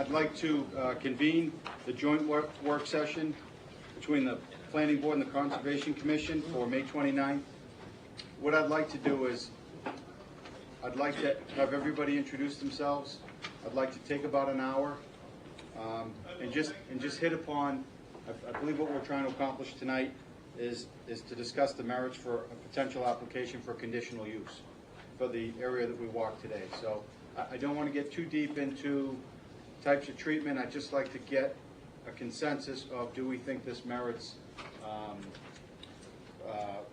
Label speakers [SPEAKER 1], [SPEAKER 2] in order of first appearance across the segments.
[SPEAKER 1] I'd like to convene the joint work session between the Planning Board and the Conservation Commission for May 29th. What I'd like to do is, I'd like to have everybody introduce themselves. I'd like to take about an hour and just hit upon, I believe what we're trying to accomplish tonight is to discuss the merits for a potential application for conditional use for the area that we walked today. So I don't want to get too deep into types of treatment. I'd just like to get a consensus of, do we think this merits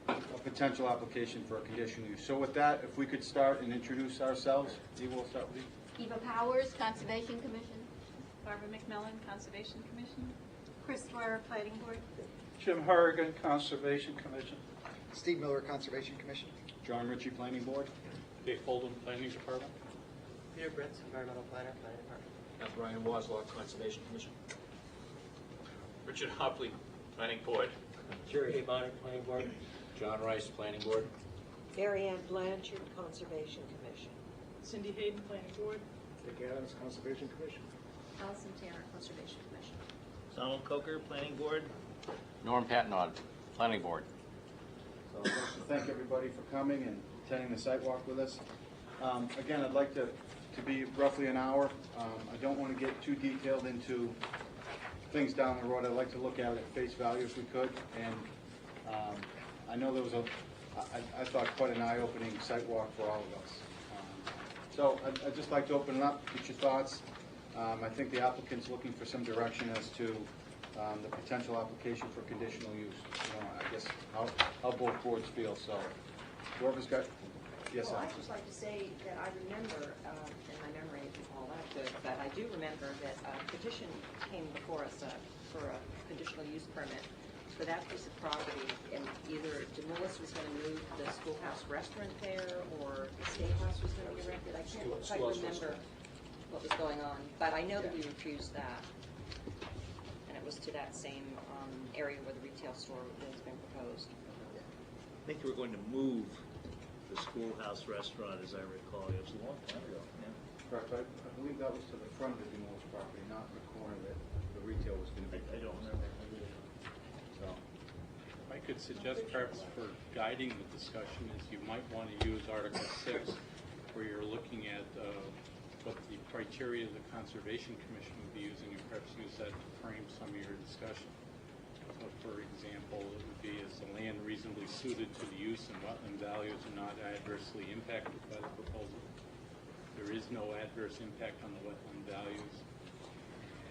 [SPEAKER 1] a potential application for a conditional use. So with that, if we could start and introduce ourselves. Eva, we'll start with you.
[SPEAKER 2] Eva Powers, Conservation Commission.
[SPEAKER 3] Barbara McMillan, Conservation Commission.
[SPEAKER 4] Chris Dwyer, Planning Board.
[SPEAKER 5] Jim Harrigan, Conservation Commission.
[SPEAKER 6] Steve Miller, Conservation Commission.
[SPEAKER 1] John Ritchie, Planning Board.
[SPEAKER 5] Dave Holden, Planning Department.
[SPEAKER 7] Peter Britz, Environmental Planner, Planning Department.
[SPEAKER 8] Brian Waslock, Conservation Commission. Richard Hopley, Planning Board.
[SPEAKER 7] Jerry Haybarn, Planning Board.
[SPEAKER 8] John Rice, Planning Board.
[SPEAKER 9] Mary Ann Blanchard, Conservation Commission.
[SPEAKER 3] Cindy Hayden, Planning Board.
[SPEAKER 6] Dick Adams, Conservation Commission.
[SPEAKER 4] Allison Tanner, Conservation Commission.
[SPEAKER 7] Donald Coker, Planning Board.
[SPEAKER 8] Norm Patnod, Planning Board.
[SPEAKER 1] So I'd like to thank everybody for coming and attending the site walk with us. Again, I'd like to be roughly an hour. I don't want to get too detailed into things down the road. I'd like to look at it at face value if we could. And I know there was I thought quite an eye-opening site walk for all of us. So I'd just like to open it up, get your thoughts. I think the applicant's looking for some direction as to the potential application for conditional use. I guess how both boards feel. So whoever's got, yes.
[SPEAKER 9] Well, I'd just like to say that I remember, and my memory isn't all that good, but I do remember that a petition came before us for a conditional use permit for that piece of property, and either DeMillis was going to move the schoolhouse restaurant there, or the state house was going to be rented. I can't quite remember what was going on, but I know that we refused that, and it was to that same area where the retail store has been proposed.
[SPEAKER 7] I think we were going to move the schoolhouse restaurant, as I recall. It was a long time ago. Yeah.
[SPEAKER 1] Correct. I believe that was to the front of the DeMillis property, not the corner that the retail was going to be.
[SPEAKER 7] I don't remember.
[SPEAKER 1] So.
[SPEAKER 5] If I could suggest perhaps for guiding the discussion is you might want to use Article 6, where you're looking at what the criteria the Conservation Commission would be using, and perhaps use that to frame some of your discussion. So for example, it would be, is the land reasonably suited to the use and wetland values are not adversely impacted by the proposal? There is no adverse impact on the wetland values.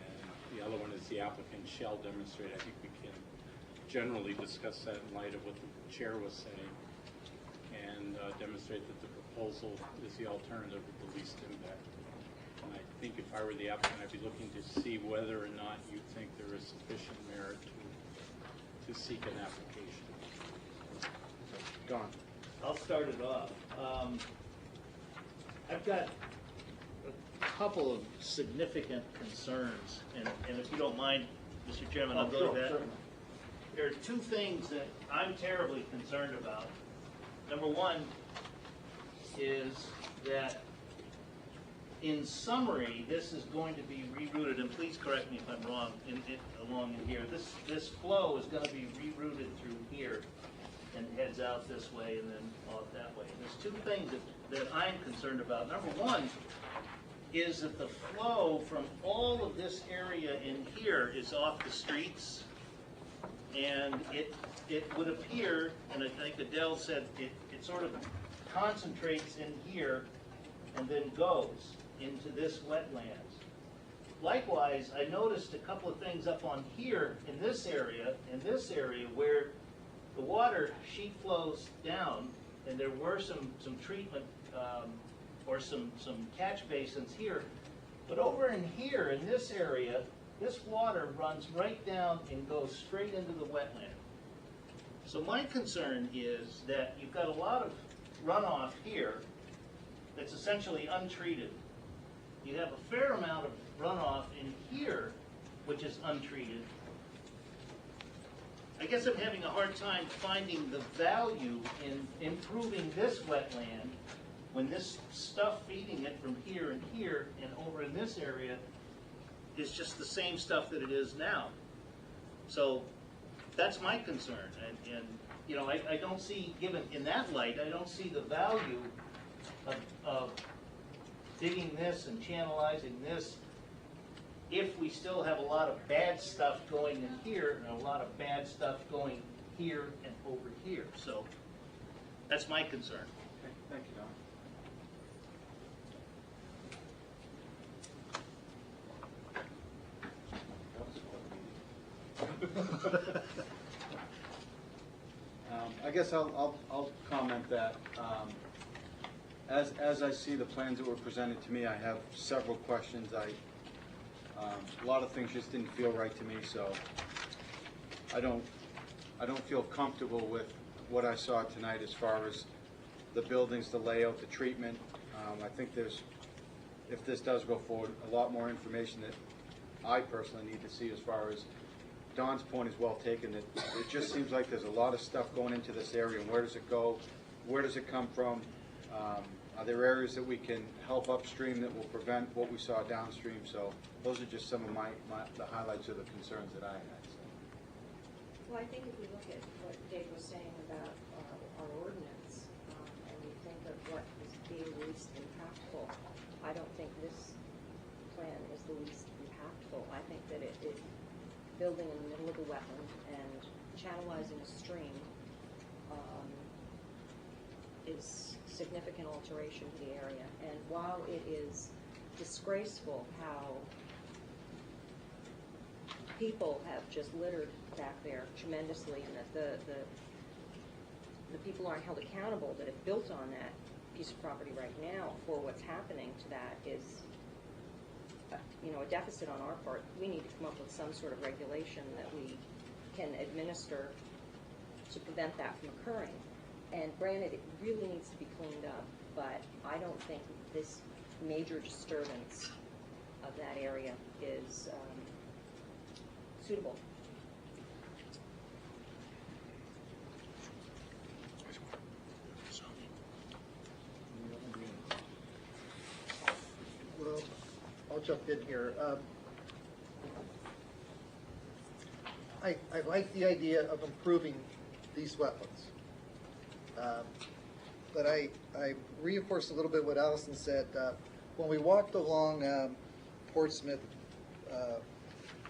[SPEAKER 5] And the other one is the applicant shall demonstrate. I think we can generally discuss that in light of what the chair was saying, and demonstrate that the proposal is the alternative with the least impact. And I think if I were the applicant, I'd be looking to see whether or not you think there is sufficient merit to seek an application.
[SPEAKER 1] Don.
[SPEAKER 7] I'll start it off. I've got a couple of significant concerns, and if you don't mind, Mr. Chairman, I'll go to that.
[SPEAKER 1] Certainly.
[SPEAKER 7] There are two things that I'm terribly concerned about. Number one is that, in summary, this is going to be rerouted, and please correct me if I'm wrong, along in here. This flow is going to be rerouted through here and heads out this way and then off that way. And there's two things that I'm concerned about. Number one is that the flow from all of this area in here is off the streets. And it would appear, and I think Adele said, it sort of concentrates in here and then goes into this wetlands. Likewise, I noticed a couple of things up on here in this area, where the water sheet flows down, and there were some treatment or some catch basins here. But over in here, in this area, this water runs right down and goes straight into the wetland. So my concern is that you've got a lot of runoff here that's essentially untreated. You have a fair amount of runoff in here, which is untreated. I guess I'm having a hard time finding the value in improving this wetland when this stuff feeding it from here and here and over in this area is just the same stuff that it is now. So that's my concern, and you know, I don't see, given in that light, I don't see the value of digging this and channelizing this if we still have a lot of bad stuff going in here and a lot of bad stuff going here and over here. So that's my concern.
[SPEAKER 1] Okay, thank you, Don. I guess I'll comment that as I see the plans that were presented to me, I have several questions. A lot of things just didn't feel right to me, so I don't feel comfortable with what I saw tonight as far as the buildings, the layout, the treatment. I think if this does go forward, a lot more information that I personally need to see as far as Don's point is well taken, that it just seems like there's a lot of stuff going into this area, and where does it go? Where does it come from? Are there areas that we can help upstream that will prevent what we saw downstream? So those are just some of the highlights of the concerns that I had. So.
[SPEAKER 9] Well, I think if we look at what Dave was saying about our ordinance, and we think of what is being least impactful, I don't think this plan is the least impactful. I think that it building in the middle of the wetland and channelizing a stream is significant alteration to the area. And while it is disgraceful how people have just littered back there tremendously, and that the people aren't held accountable that have built on that piece of property right now for what's happening to that is, you know, a deficit on our part. We need to come up with some sort of regulation that we can administer to prevent that from occurring. And granted, it really needs to be cleaned up, but I don't think this major disturbance of that area is suitable.
[SPEAKER 6] Well, I'll jump in here. I like the idea of improving these wetlands. But I reinforce a little bit what Allison said. When we walked along Portsmouth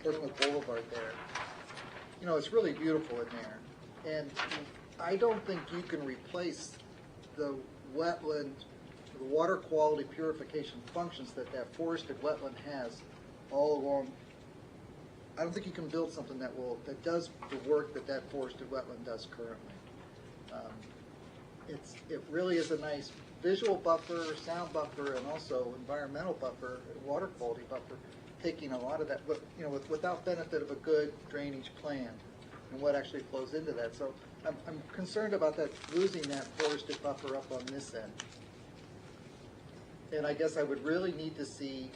[SPEAKER 6] Boulevard there, you know, it's really beautiful in there. And I don't think you can replace the wetland, the water quality purification functions that forested wetland has all along. I don't think you can build something that does the work that forested wetland does currently. It really is a nice visual buffer, sound buffer, and also environmental buffer, water quality buffer, taking a lot of that, you know, without benefit of a good drainage plan and what actually flows into that. So I'm concerned about that, losing that forested buffer up on this end. And I guess I would really need to see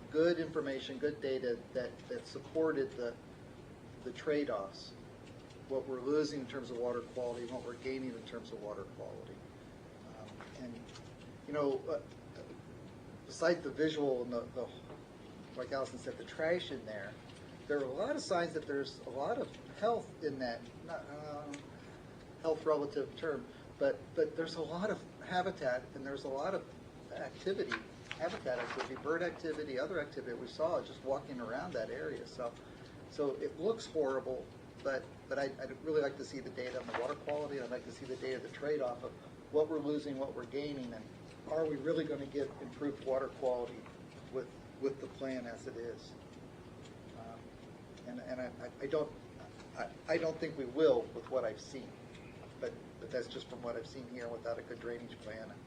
[SPEAKER 6] good information, good data that supported the trade-offs. What we're losing in terms of water quality and what we're gaining in terms of water quality. And, you know, besides the visual and the, like Allison said, the trash in there, there are a lot of signs that there's a lot of health in that, not health relative term, but there's a lot of habitat and there's a lot of activity, habitat activity, bird activity, other activity we saw just walking around that area. So it looks horrible. But I'd really like to see the data on the water quality. I'd like to see the data, the trade-off of what we're losing, what we're gaining, and are we really going to get improved water quality with the plan as it is? And I don't think we will with what I've seen, but that's just from what I've seen here without a good drainage plan and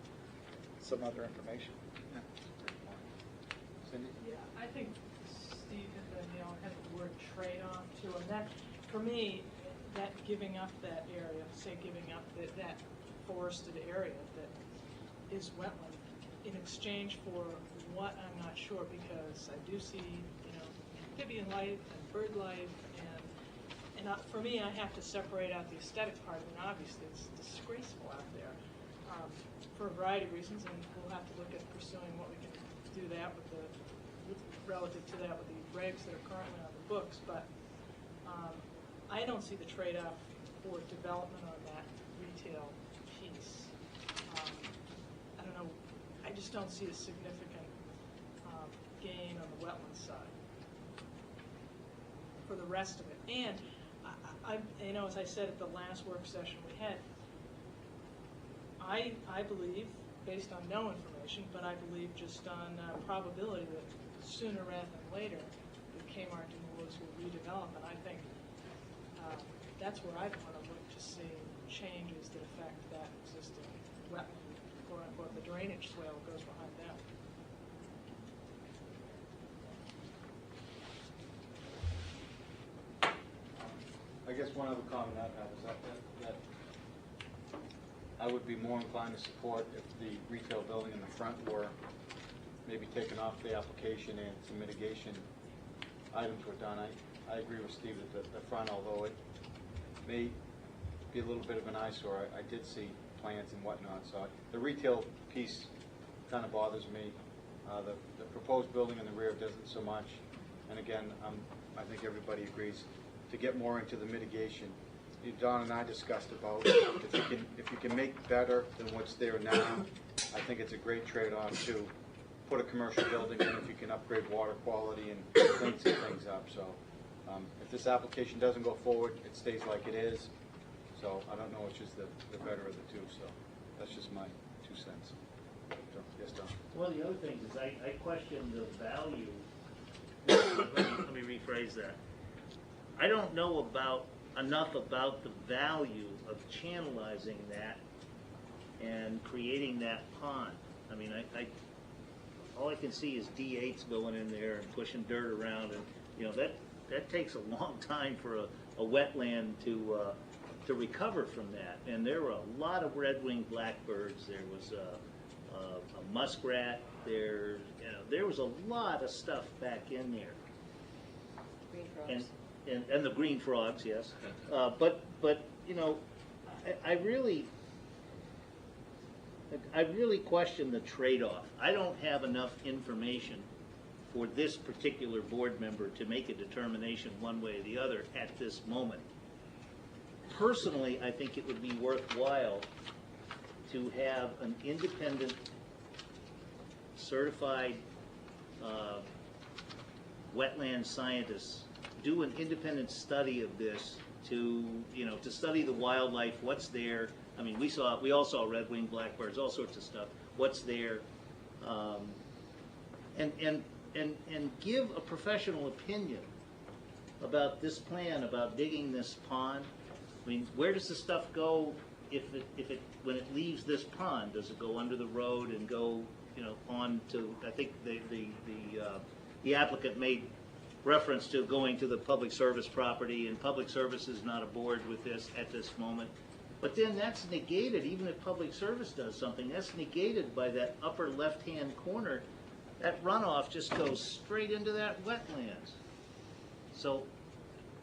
[SPEAKER 6] some other information.
[SPEAKER 1] Yeah. Cindy?
[SPEAKER 3] Yeah, I think Steve hit the nail on the head with the word trade-off too, and that, for me, that giving up that area, say giving up that forested area that is wetland, in exchange for what, I'm not sure, because I do see, you know, amphibian life and bird life, and for me, I have to separate out the aesthetic part. I mean, obviously, it's disgraceful out there for a variety of reasons, and we'll have to look at pursuing what we can do that with relative to that with the regs that are currently on the books, but I don't see the trade-off for development on that retail piece. I don't know, I just don't see a significant gain on the wetland side for the rest of it. And you know, as I said at the last work session we had, I believe, based on no information, but I believe just on probability that sooner rather than later, the Kmart and Lewis will redevelop, and I think that's where I'd want to look to see changes that affect that existing wetland, quote unquote, the drainage swale goes behind them.
[SPEAKER 1] I guess one other comment I'd have is that I would be more inclined to support if the retail building in the front were maybe taken off the application and some mitigation items were done. I agree with Steve that the front, although it may be a little bit of an eyesore, I did see plants and whatnot, so the retail piece kind of bothers me. The proposed building in the rear doesn't so much, and again, I think everybody agrees to get more into the mitigation. Don and I discussed about if you can make better than what's there now, I think it's a great trade-off to put a commercial building in if you can upgrade water quality and clean some things up. So if this application doesn't go forward, it stays like it is. So I don't know which is the better of the two. So that's just my 2 cents. So, yes, Don.
[SPEAKER 7] One of the other things is I question the value. Let me rephrase that. I don't know enough about the value of channelizing that and creating that pond. I mean, all I can see is D8s going in there and pushing dirt around, and you know that takes a long time for a wetland to recover from that. And there were a lot of red-winged blackbirds. There was a muskrat. There was a lot of stuff back in there.
[SPEAKER 9] Green frogs.
[SPEAKER 7] And the green frogs, yes. But you know, I really question the trade-off. I don't have enough information for this particular board member to make a determination one way or the other at this moment. Personally, I think it would be worthwhile to have an independent, certified wetland scientist do an independent study of this to study the wildlife, what's there. I mean, we all saw red-winged blackbirds, all sorts of stuff. What's there, and give a professional opinion about this plan, about digging this pond. I mean, where does the stuff go when it leaves this pond? Does it go under the road and go on to? I think the applicant made reference to going to the public service property, and public service is not aboard with this at this moment. But then that's negated, even if public service does something, that's negated by that upper left-hand corner. That runoff just goes straight into that wetlands. So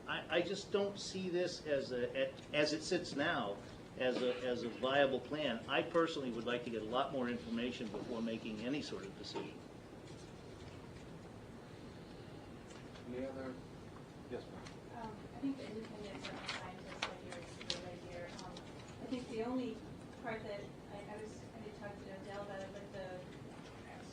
[SPEAKER 7] I just don't see this as it sits now as a viable plan. I personally would like to get a lot more information before making any sort of decision.
[SPEAKER 1] Any other? Yes, ma'am.
[SPEAKER 10] I think the independent scientist idea is a good idea. I think the only part that I did talk to Dale about it, but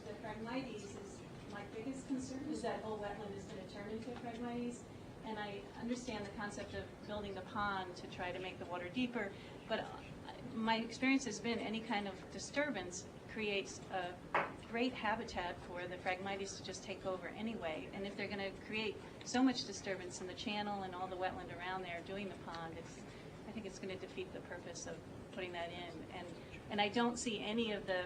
[SPEAKER 10] the Phragmites is my biggest concern, is that whole wetland is going to turn into Phragmites. And I understand the concept of building the pond to try to make the water deeper, but my experience has been any kind of disturbance creates a great habitat for the Phragmites to just take over anyway. And if they're going to create so much disturbance in the channel and all the wetland around there doing the pond, I think it's going to defeat the purpose of putting that in. And I don't see any of the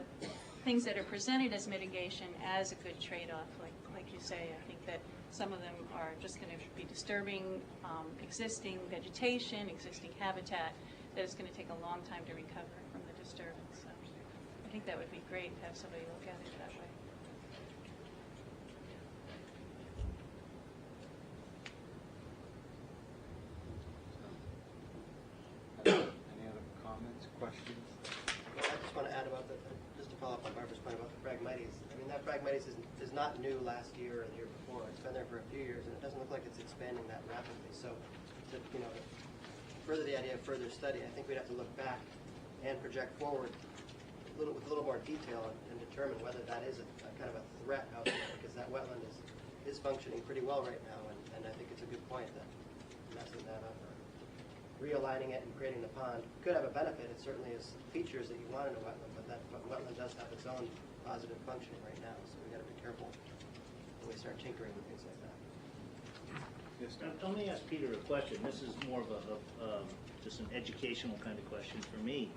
[SPEAKER 10] things that are presented as mitigation as a good trade-off, like you say. I think that some of them are just going to be disturbing existing vegetation, existing habitat, that it's going to take a long time to recover from the disturbance. So I think that would be great to have somebody look at it that way.
[SPEAKER 1] Any other comments, questions?
[SPEAKER 11] Well, I just want to add about just to follow up on Barbara's point about the Phragmites. I mean, that Phragmites is not new last year or the year before. It's been there for a few years. doesn't look like it's expanding that rapidly. So, to, you know, further the idea of further study, I think we'd have to look back and project forward with a little more detail and determine whether that is a kind of a threat out there, because that wetland is functioning pretty well right now, and I think it's a good point that messing that up or realigning it and creating the pond could have a benefit. It certainly is features that you want in a wetland, but that wetland does have its own positive functioning right now, so we got to be careful when we start tinkering with things like that.
[SPEAKER 1] Yes, Tom?
[SPEAKER 12] Let me ask Peter a question. This is more of just an educational kind of question for me.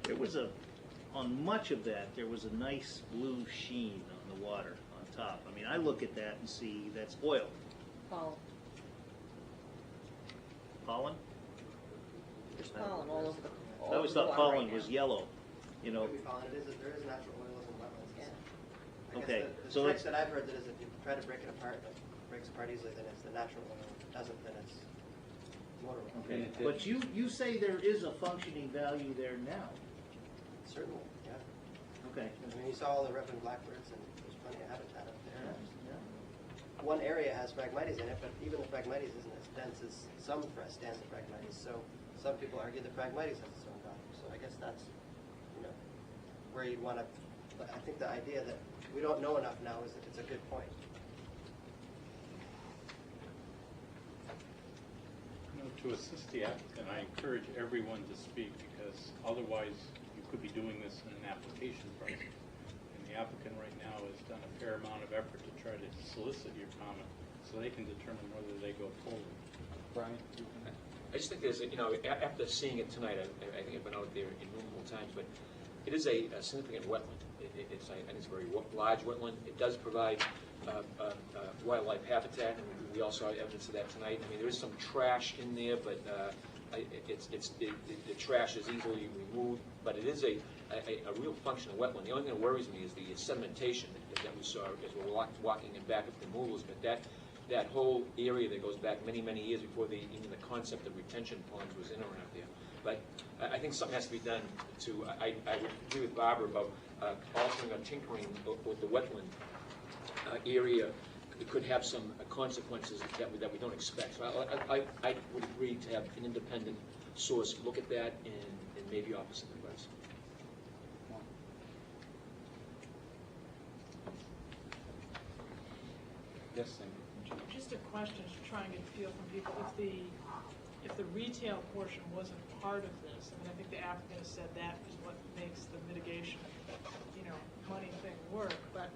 [SPEAKER 12] There was on much of that, there was a nice blue sheen on the water on top. I mean, I look at that and see that's oil.
[SPEAKER 9] Pollen.
[SPEAKER 12] Pollen?
[SPEAKER 9] There's pollen all over the.
[SPEAKER 12] I always thought pollen was yellow, you know.
[SPEAKER 11] Maybe pollen, there is natural oils in wetlands.
[SPEAKER 9] Yeah.
[SPEAKER 11] I
[SPEAKER 12] Okay,
[SPEAKER 11] guess the
[SPEAKER 12] so
[SPEAKER 11] trick
[SPEAKER 12] let's-
[SPEAKER 11] that I've heard that is if you try to break it apart, it breaks apart easily, then it's the natural oil. If it doesn't, then it's motor oil.
[SPEAKER 12] Okay, but you say there is a functioning value there now.
[SPEAKER 11] Certainly, yeah.
[SPEAKER 12] Okay.
[SPEAKER 11] I mean, you saw all the red and blackbirds, and there's plenty of habitat up there.
[SPEAKER 12] Yeah.
[SPEAKER 11] One area has Phragmites in it, but even the Phragmites isn't as dense as some stands of Phragmites. So some people argue that Phragmites has its own value. So I guess that's, you know, where you'd want to. But I think the idea that we don't know enough now is that it's a good point.
[SPEAKER 5] You know, to assist the applicant, I encourage everyone to speak, because otherwise you could be doing this in an application process. And the applicant right now has done a fair amount of effort to try to solicit your comment so they can determine whether they go forward. Brian?
[SPEAKER 8] I just think there's, you know, after seeing it tonight, I think I've been out there innumerable times, but it is a significant wetland. I think it's a very large wetland. It does provide wildlife habitat, and we also have evidence of that tonight. I mean, there is some trash in there, but the trash is easily removed. But it is a real functional wetland. The only thing that worries me is the sedimentation that we saw as we're walking in back of the movals. But that whole area that goes back many, many years before even the concept of retention ponds was in around there. But I think something has to be done to, I would agree with Barbara about altering or tinkering with the wetland area. It could have some consequences that we don't expect. So I would agree to have an independent source look at that and maybe offer some advice.
[SPEAKER 1] Yes, Sam?
[SPEAKER 3] Just a question to try and get a feel from people. If the retail portion wasn't part of this, I mean, I think the applicant has said that is what makes the mitigation, you know, money thing work. But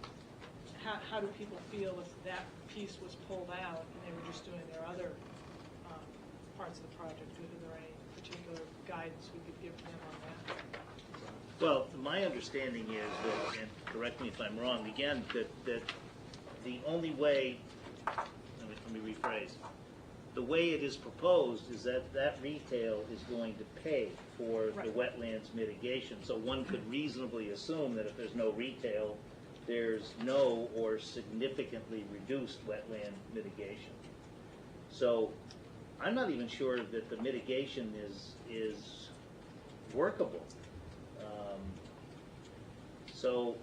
[SPEAKER 3] how do people feel if that piece was pulled out and they were just doing their other parts of the project? Is there any particular guidance we could give them on that?
[SPEAKER 12] Well, my understanding is that, and correct me if I'm wrong, again, that the only way, let me rephrase, the way it is proposed is that retail is going to pay for the wetlands mitigation. So one could reasonably assume that if there's no retail, there's no or significantly reduced wetland mitigation. So I'm not even sure that the mitigation is workable. So,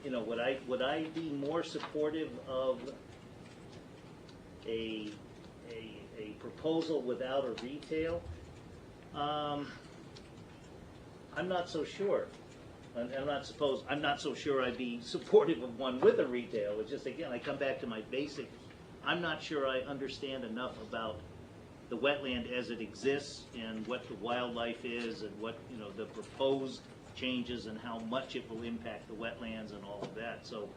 [SPEAKER 12] you know, would I be more supportive of a proposal without a retail? I'm not so sure. I'm not so sure I'd be supportive of one with a retail. It's just, again, I come back to my basic. I'm not sure I understand enough about the wetland as it exists and what the wildlife is and what, you know, the proposed changes and how much it will impact the wetlands and all of that. So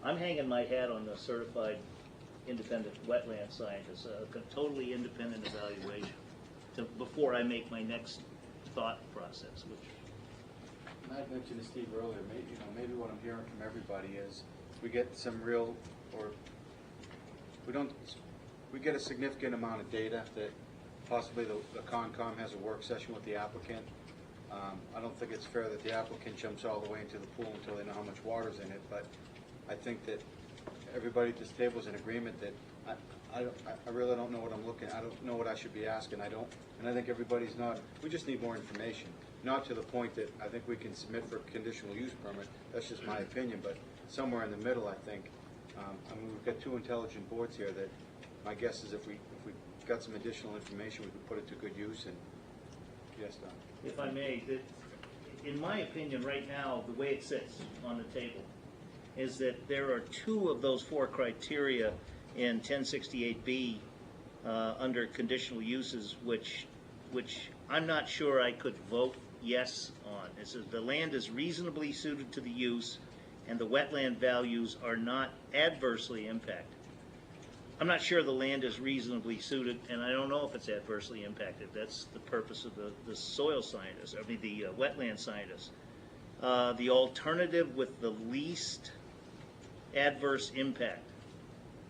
[SPEAKER 12] I'm hanging my hat on the certified independent wetland scientist, a totally independent evaluation before I make my next thought process, which.
[SPEAKER 1] And I mentioned to Steve earlier, maybe what I'm hearing from everybody is we get some real, or we get a significant amount of data that possibly the Concom has a work session with the applicant. I don't think it's fair that the applicant jumps all the way into the pool until they know how much water's in it, but I think that everybody at this table is in agreement that I really don't know what I'm looking at. I don't know what I should be asking. And I think everybody's not. We just need more information. Not to the point that I think we can submit for a conditional use permit. That's just my opinion, but somewhere in the middle, I think. I mean, we've got two intelligent boards here that my guess is if we got some additional information, we could put it to good use, and yes, Don.
[SPEAKER 12] If I may, in my opinion, right now, the way it sits on the table is that there are 2 of those 4 criteria in 1068B under conditional uses, which I'm not sure I could vote yes on. It says the land is reasonably suited to the use and the wetland values are not adversely impacted. I'm not sure the land is reasonably suited, and I don't know if it's adversely impacted. That's the purpose of the soil scientist, I mean the wetland scientist. The alternative with the least adverse impact.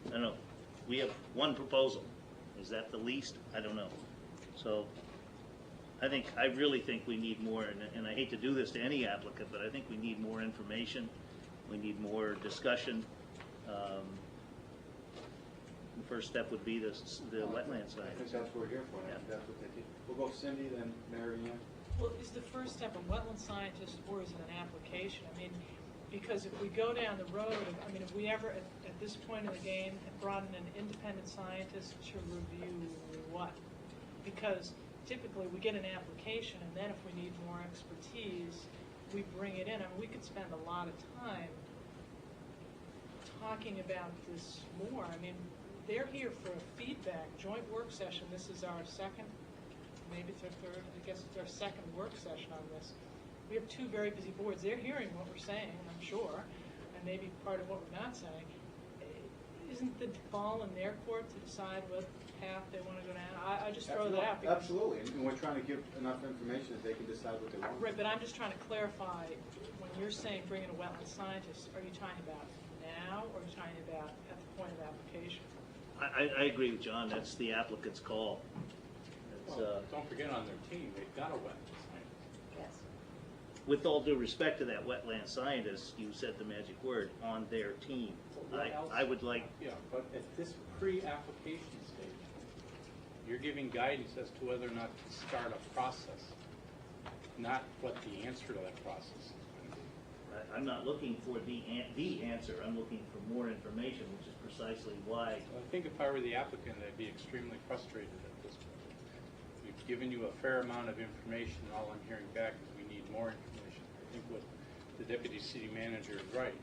[SPEAKER 12] I don't know. We have 1 proposal. Is that the least? I don't know. So I really think we need more, and I hate to do this to any applicant, but I think we need more information. We need more discussion. The first step would be the wetland side.
[SPEAKER 1] I think that's what we're here for.
[SPEAKER 12] Yeah.
[SPEAKER 1] That's what they did. We'll go Cindy, then Mary Ann.
[SPEAKER 3] Well, is the first step a wetland scientist or is it an application? I mean, because if we go down the road, if we ever, at this point in the game, have brought in an independent scientist to review what? Because typically we get an application and then if we need more expertise, we bring it in. We could spend a lot of time talking about this more. They're here for a feedback, joint work session. This is our second, maybe it's our third, I guess it's our second work session on this. We have 2 very busy boards. They're hearing what we're saying, I'm sure, and maybe part of what we're not saying. Isn't the ball in their court to decide what path they want to go down? I just throw that out. Because,
[SPEAKER 1] absolutely, and we're trying to give enough information that they can decide what they want.
[SPEAKER 3] right, but I'm just trying to clarify, when you're saying bring in a wetland scientist, are you talking about now or are you talking about at the point of application?
[SPEAKER 12] I agree with John. That's the applicant's call.
[SPEAKER 5] Don't forget on their team, they've got a wetland scientist.
[SPEAKER 9] Yes.
[SPEAKER 12] With all due respect to that wetland scientist, you said the magic word, on their team. I would like...
[SPEAKER 5] Yeah, but at this pre-application stage, you're giving guidance as to whether or not to start a process, not what the answer to that process is.
[SPEAKER 12] I'm not looking for the answer. I'm looking for more information, which is precisely why.
[SPEAKER 5] Well, I think if I were the applicant, I'd be extremely frustrated at this point. We've given you a fair amount of information, and all I'm hearing back is we need more information. I think what the deputy city manager is right.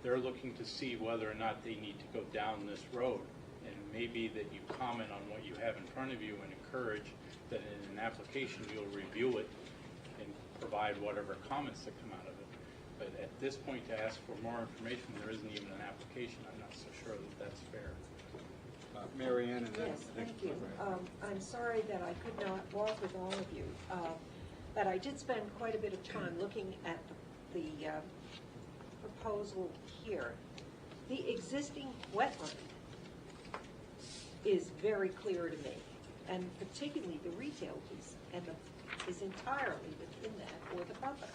[SPEAKER 5] They're looking to see whether or not they need to go down this road, and maybe that you comment on what you have in front of you and encourage that in an application you'll review it and provide whatever comments that come out of it. But at this point, to ask for more information, there isn't even an application. I'm not so sure that that's fair.
[SPEAKER 1] Mary Ann, and then...
[SPEAKER 13] Yes, thank you. I'm sorry that I could not walk with all of you, but I did spend quite a bit of time looking at the proposal here. The existing wetland is very clear to me, and particularly the retail piece, and is entirely within that or the buffer.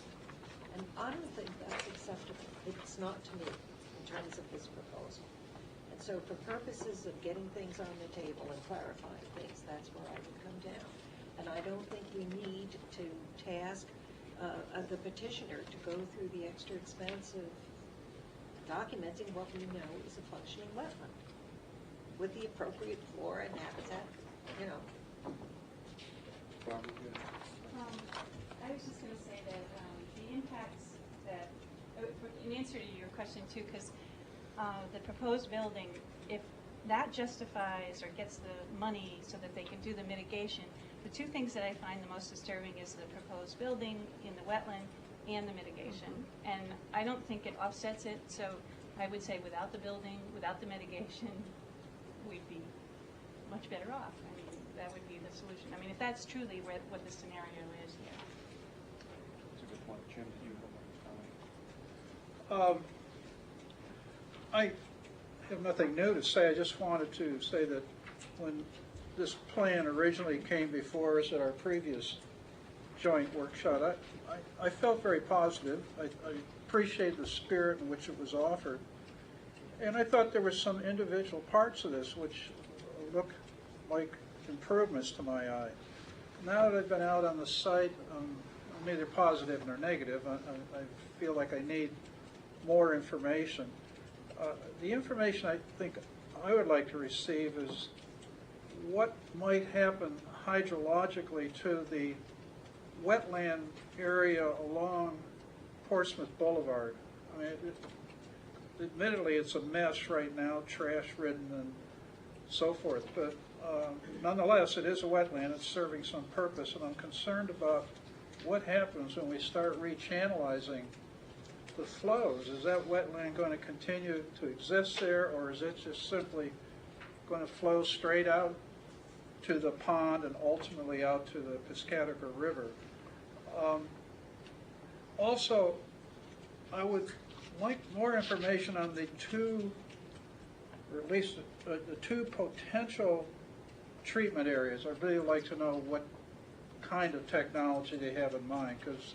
[SPEAKER 13] And I don't think that's acceptable. It's not to me in terms of this proposal. And so for purposes of getting things on the table and clarifying things, that's where I would come down. And I don't think we need to task the petitioner to go through the extra expense of documenting what we know is a functioning wetland with the appropriate flora and habitat,
[SPEAKER 10] I was just going to say that the impacts that, in answer to your question too, because the proposed building, if that justifies or gets the money so that they can do the mitigation, the 2 things that I find the most disturbing is the proposed building in the wetland and the mitigation. And I don't think it offsets it, so I would say without the building, without the mitigation, we'd be much better off. That would be the solution. If that's truly what the scenario is here.
[SPEAKER 1] That's a good point. Jim, did you have a comment?
[SPEAKER 14] I have nothing new to say. I just wanted to say that when this plan originally came before us at our previous joint workshop, I felt very positive. I appreciate the spirit in which it was offered. And I thought there were some individual parts of this which look like improvements to my eye. Now that I've been out on the site, neither positive nor negative, I feel like I need more information. The information I think I would like to receive is what might happen hydrologically to the wetland area along Portsmouth Boulevard. I mean, admittedly, it's a mess right now, trash-ridden and so forth, but nonetheless, it is a wetland. It's serving some purpose, and I'm concerned about what happens when we start rechannelizing the flows. Is that wetland going to continue to exist there, or is it just simply going to flow straight out to the pond and ultimately out to the Piscataqua River? Also, I would like more information on the two, or at least the two potential treatment areas. I'd really like to know what kind of technology they have in mind, because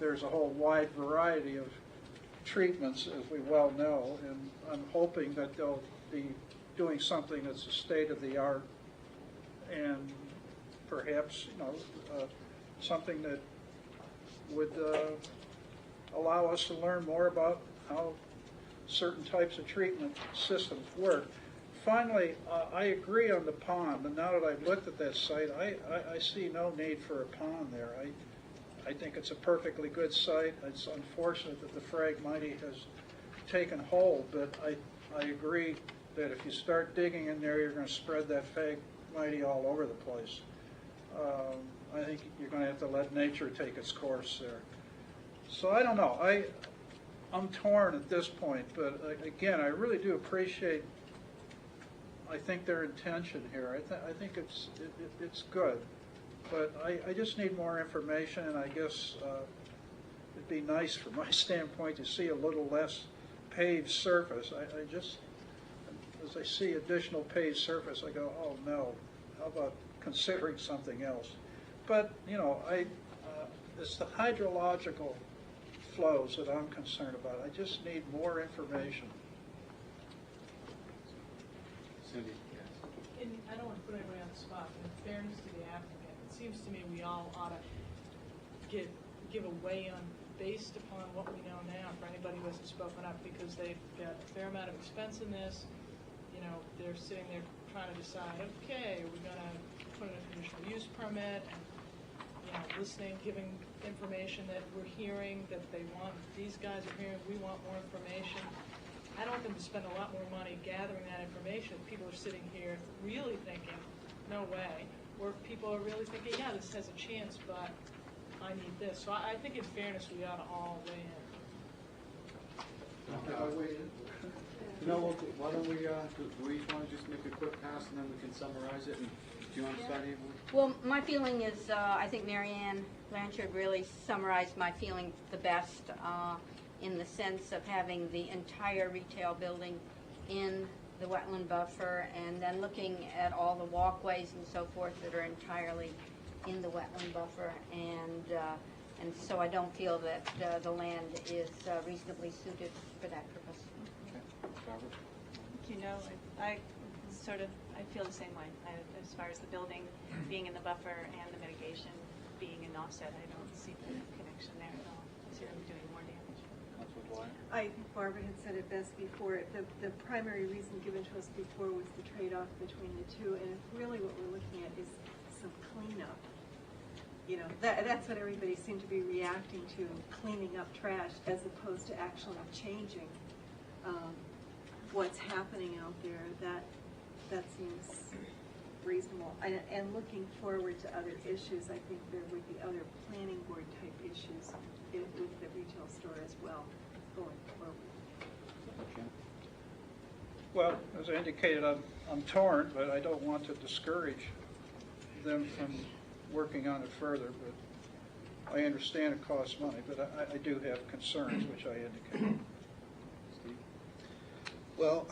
[SPEAKER 14] there's a whole wide variety of treatments, as we well know, and I'm hoping that they'll be doing something that's a state-of-the-art and perhaps, something that would allow us to learn more about how certain types of treatment systems work. Finally, I agree on the pond, and now that I've looked at that site, I see no need for a pond there. I think it's a perfectly good site. It's unfortunate that the Phragmite has taken hold, but I agree that if you start digging in there, you're going to spread that Phragmite all over the place. I think you're going to have to let nature take its course there. So I don't know. I'm torn at this point, but again, I really do appreciate, I think, their intention here. I think it's good, but I just need more information, and I guess it'd be nice from my standpoint to see a little less paved surface. I just, as I see additional paved surface, I go, oh no, how about considering something else? But, it's the hydrological flows that I'm concerned about. I just need more information.
[SPEAKER 5] Cindy?
[SPEAKER 3] I don't want to put anybody on the spot, but in fairness to the applicant, it seems to me we all ought to give a weigh-in based upon what we know now for anybody who hasn't spoken up, because they've got a fair amount of expense in this. They're sitting there trying to decide, okay, are we going to put in a conditional use permit, and listening, giving information that we're hearing that they want, these guys are hearing, we want more information. I don't want them to spend a lot more money gathering that information if people are sitting here really thinking, no way, or if people are really thinking, yeah, this has a chance, but I need this. So I think in fairness, we ought to all weigh in.
[SPEAKER 1] Why don't we, do we each want to just make a quick pass and then we can summarize it? And do you want to start, Ava?
[SPEAKER 2] Well, my feeling is, I think Mary Ann Blanchard really summarized my feeling the best, in the sense of having the entire retail building in the wetland buffer, and then looking at all the walkways and so forth that are entirely in the wetland buffer, and so I don't feel that the land is reasonably suited for that purpose.
[SPEAKER 10] I feel the same way. As far as the building being in the buffer and the mitigation being an offset, I don't see the connection there at all. It's really doing more damage.
[SPEAKER 4] I think Barbara had said it best before. The primary reason given to us before was the trade-off between the two, and really what we're looking at is some cleanup. That's what everybody seemed to be reacting to, cleaning up trash, as opposed to actually changing what's happening out there. That seems reasonable. And looking forward to other issues, I think there would be other planning board type issues with the retail store as well going forward.
[SPEAKER 14] Well, as I indicated, I'm torn, but I don't want to discourage them from working on it further. But I understand it costs money, but I do have concerns, which I indicated.
[SPEAKER 1] Steve?
[SPEAKER 6] Well,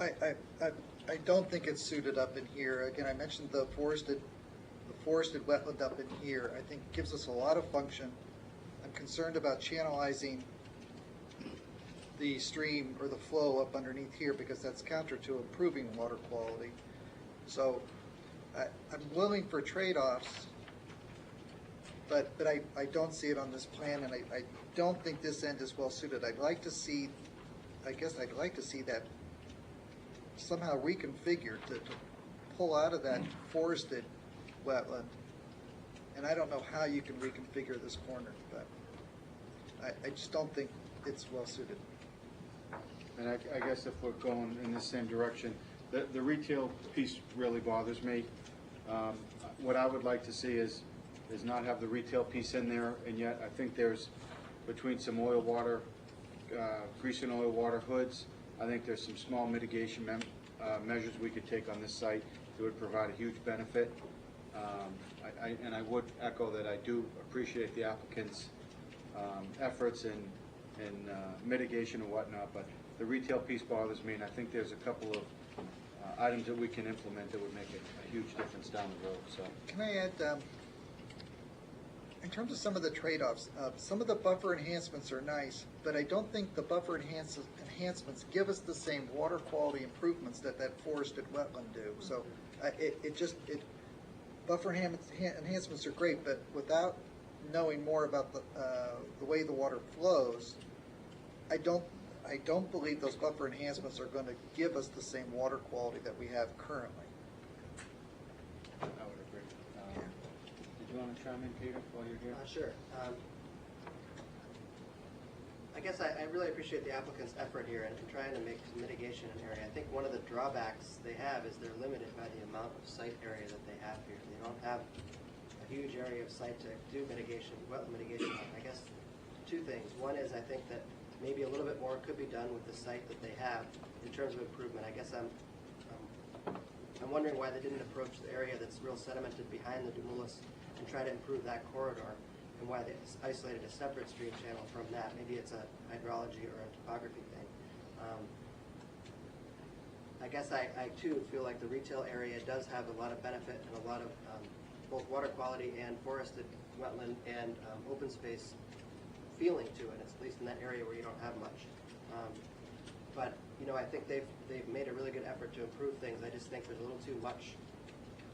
[SPEAKER 6] I don't think it's suited up in here. Again, I mentioned the forested wetland up in here. I think gives us a lot of function. I'm concerned about channelizing the stream or the flow up underneath here, because that's counter to improving water quality. So I'm willing for trade-offs, but I don't see it on this plan, and I don't think this end is well suited. I'd like to see that somehow reconfigured to pull out of that forested wetland. And I don't know how you can reconfigure this corner, but I just don't think it's well suited.
[SPEAKER 1] And I guess if we're going in the same direction, the retail piece really bothers me. What I would like to see is not have the retail piece in there, and yet I think there's, between some oil water, grease and oil water hoods, I think there's some small mitigation measures we could take on this site that would provide a huge benefit. And I would echo that I do appreciate the applicant's efforts in mitigation and whatnot, but the retail piece bothers me, and I think there's a couple of items that we can implement that would make a huge difference down the road. So,
[SPEAKER 6] Can I add, in terms of some of the trade-offs, some of the buffer enhancements are nice, but I don't think the buffer enhancements give us the same water quality improvements that forested wetland do. So buffer enhancements are great, but without knowing more about the way the water flows, I don't believe those buffer enhancements are going to give us the same water quality that we have currently.
[SPEAKER 1] I would agree. Did you want to chime in, Peter, while you're here?
[SPEAKER 11] Sure. I guess I really appreciate the applicant's effort here in trying to make some mitigation in the area. I think one of the drawbacks they have is they're limited by the amount of site area that they have here. They don't have a huge area of site to do mitigation, wetland mitigation on. I guess two things. One is I think that maybe a little bit more could be done with the site that they have in terms of improvement. I guess I'm wondering why they didn't approach the area that's real sedimented behind the Dumulus and try to improve that corridor, and why they isolated a separate stream channel from that. Maybe it's a hydrology or a topography thing. I guess I too feel like the retail area does have a lot of benefit and a lot of both water quality and forested wetland and open space feeling to it, at least in that area where you don't have much. But I think they've made a really good effort to improve things. I just think there's a little too much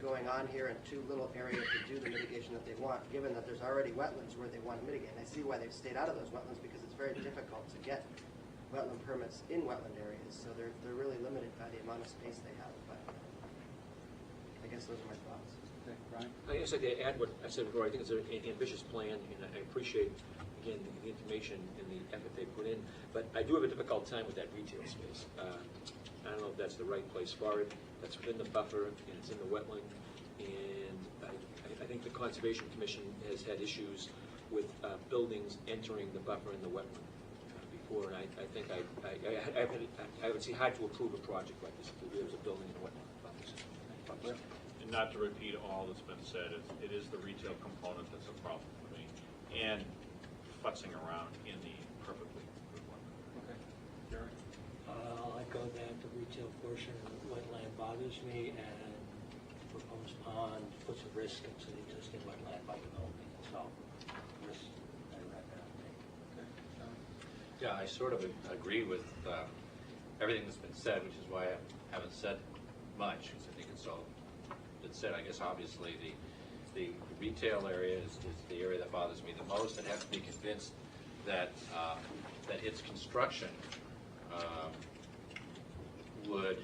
[SPEAKER 11] going on here and too little area to do the mitigation that they want, given that there's already wetlands where they want to mitigate. And I see why they've stayed out of those wetlands, because it's very difficult to get wetland permits in wetland areas. So they're really limited by the amount of space they have. But I guess those are my thoughts.
[SPEAKER 1] Okay, Brian?
[SPEAKER 8] I guess I'd add what I said before. I think it's an ambitious plan, and I appreciate, again, the information and the effort they put in. But I do have a difficult time with that retail space. I don't know if that's the right place for it. That's within the buffer, and it's in the wetland. And I think the Conservation Commission has had issues with buildings entering the buffer and the wetland before. And I think I would see hard to approve a project like this if there was a building in the wetland buffers.
[SPEAKER 15] And not to repeat all that's been said, it is the retail component that's a problem for me, and futzing around in the perfectly good one.
[SPEAKER 1] Okay. Jerry?
[SPEAKER 16] I'll echo that the retail portion of the wetland bothers me, and the proposed pond puts a risk into the existing wetland by developing it. So, risk I'd rather not take.
[SPEAKER 1] Okay. John?
[SPEAKER 17] Yeah, I sort of agree with everything that's been said, which is why I haven't said much, because I think it's all been said. I guess obviously the retail area is the area that bothers me the most. I have to be convinced that that its construction would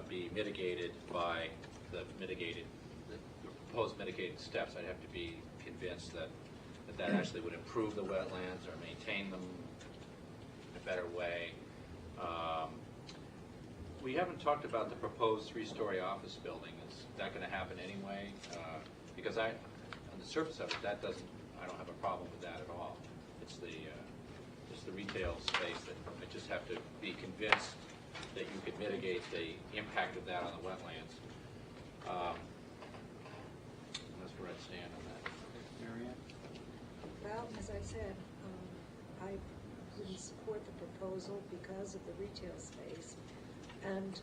[SPEAKER 17] be mitigated by the proposed mitigating steps. I'd have to be convinced that actually would improve the wetlands or maintain them in a better way. We haven't talked about the proposed three-story office building. Is that going to happen anyway? Because on the surface of it, I don't have a problem with that at all. It's the retail space that I just have to be convinced that you could mitigate the impact of that on the wetlands. That's where I'd stand on that.
[SPEAKER 1] Marianne?
[SPEAKER 13] Well, as I said, I wouldn't support the proposal because of the retail space, and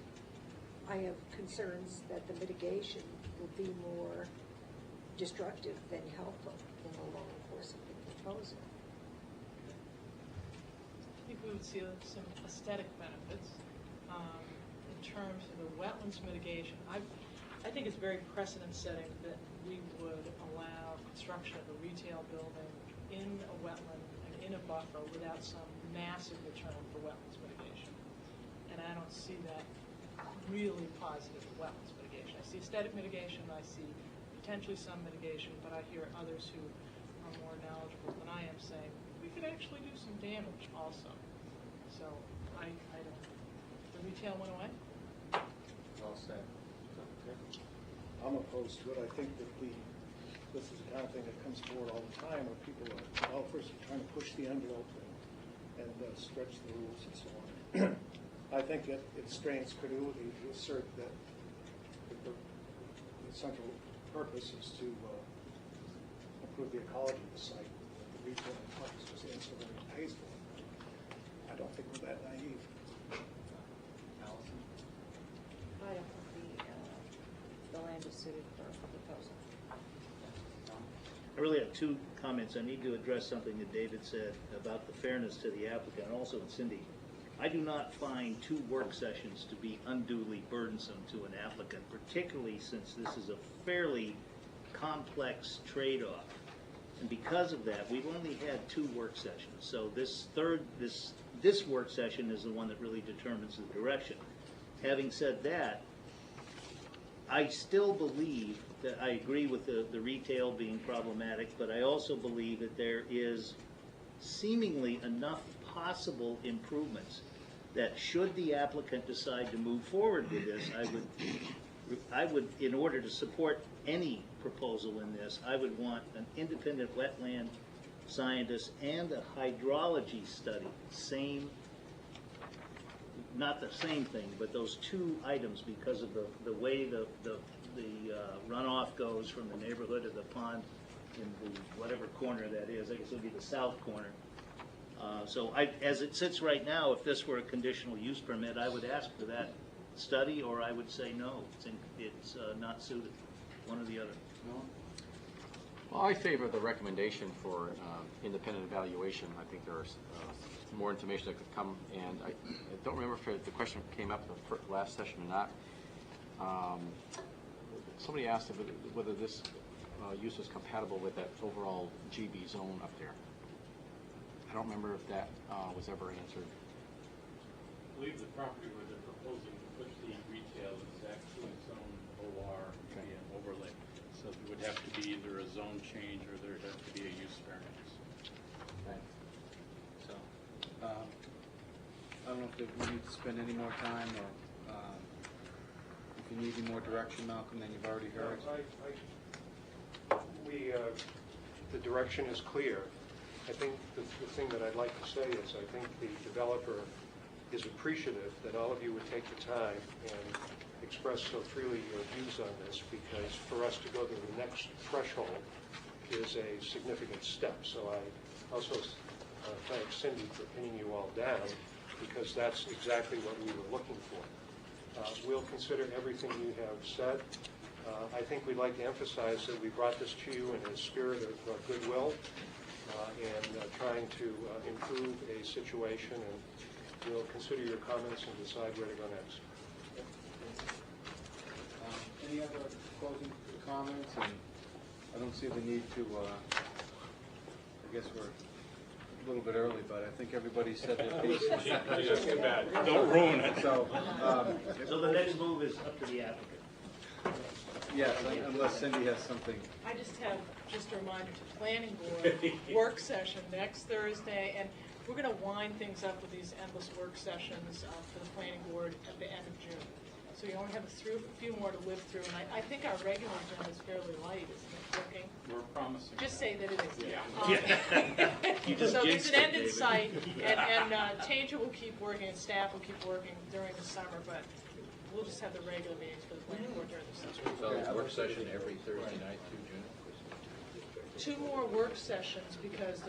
[SPEAKER 13] I have concerns that the mitigation will be more destructive than helpful in the long course of the proposal.
[SPEAKER 3] I think we would see some aesthetic benefits in terms of the wetlands mitigation. I think it's very precedent-setting that we would allow construction of a retail building in a wetland and in a buffer without some massive return for wetlands mitigation. And I don't see that really positive wetlands mitigation. I see aesthetic mitigation, I see potentially some mitigation, but I hear others who are more knowledgeable than I am saying, we could actually do some damage also. So I don't, the retail went away?
[SPEAKER 1] All set.
[SPEAKER 18] I'm opposed to it. I think that this is the kind of thing that comes forward all the time where people are, developers are trying to push the envelope and stretch the rules and so on. I think it strains credulity to assert that the central purpose is to improve the ecology of the site. The retail is just ancillary and pays for it. I don't think we're that naive.
[SPEAKER 1] Allison?
[SPEAKER 9] I don't think the land is suited for a proposal.
[SPEAKER 12] I really have two comments. I need to address something that David said about the fairness to the applicant, and also Cindy. I do not find 2 work sessions to be unduly burdensome to an applicant, particularly since this is a fairly complex trade-off. And because of that, we've only had 2 work sessions. So this work session is the one that really determines the direction. Having said that, I still believe that I agree with the retail being problematic, but I also believe that there is seemingly enough possible improvements that should the applicant decide to move forward with this, I would, in order to support any proposal in this, I would want an independent wetland scientist and a hydrology study, not the same thing, but those 2 items because of the way the runoff goes from the neighborhood of the pond in the whatever corner that is. I guess it would be the south corner. So as it sits right now, if this were a conditional use permit, I would ask for that study, or I would say no, it's not suited, one or the other.
[SPEAKER 1] No?
[SPEAKER 19] Well, I favor the recommendation for independent evaluation. I think there's more information that could come, and I don't remember if the question came up in the last session or not. Somebody asked whether this use is compatible with that overall GB zone up there. I don't remember if that was ever answered.
[SPEAKER 5] I believe the property where they're proposing to put the retail is actually zone OR, maybe an overlay. So there would have to be either a zone change or there'd have to be a use variance.
[SPEAKER 1] Okay. So, I don't know if we need to spend any more time, or if you need any more direction, Malcolm, than you've already heard.
[SPEAKER 18] The direction is clear. I think the thing that I'd like to say is I think the developer is appreciative that all of you would take the time and express so freely your views on this, because for us to go to the next threshold is a significant step. So I also thank Cindy for pinning you all down, because that's exactly what we were looking for. We'll consider everything you have said. I think we'd like to emphasize that we brought this to you in a spirit of goodwill and trying to improve a situation, and we'll consider your comments and decide where to go next.
[SPEAKER 1] Any other closing comments? And I don't see the need to, I guess we're a little bit early, but I think everybody said their piece.
[SPEAKER 5] Too bad. Don't ruin it.
[SPEAKER 1] So
[SPEAKER 12] the next move is up to the applicant.
[SPEAKER 1] Yes, unless Cindy has something.
[SPEAKER 3] I just have a reminder to planning board, work session next Thursday, and we're going to wind things up with these endless work sessions for the planning board at the end of June. So you only have a few more to live through, and I think our regular agenda is fairly light, isn't it, working?
[SPEAKER 5] We're promising.
[SPEAKER 3] Just say that it is.
[SPEAKER 5] Yeah.
[SPEAKER 3] So there's an end in sight, and Tanger will keep working, and staff will keep working during the summer, but we'll just have the regular meetings for the planning board during the summer.
[SPEAKER 17] So work session every Thursday night through June?
[SPEAKER 3] 2 more work sessions, because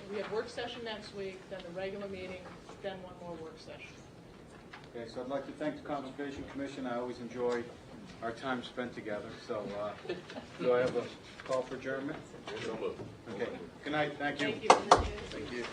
[SPEAKER 3] we have work session next week, then the regular meeting, then 1 more work session.
[SPEAKER 1] Okay, so I'd like to thank the Conservation Commission. I always enjoy our time spent together. So do I have a call for adjournment? Okay. Good night. Thank you.
[SPEAKER 3] Thank you.
[SPEAKER 1] Thank you.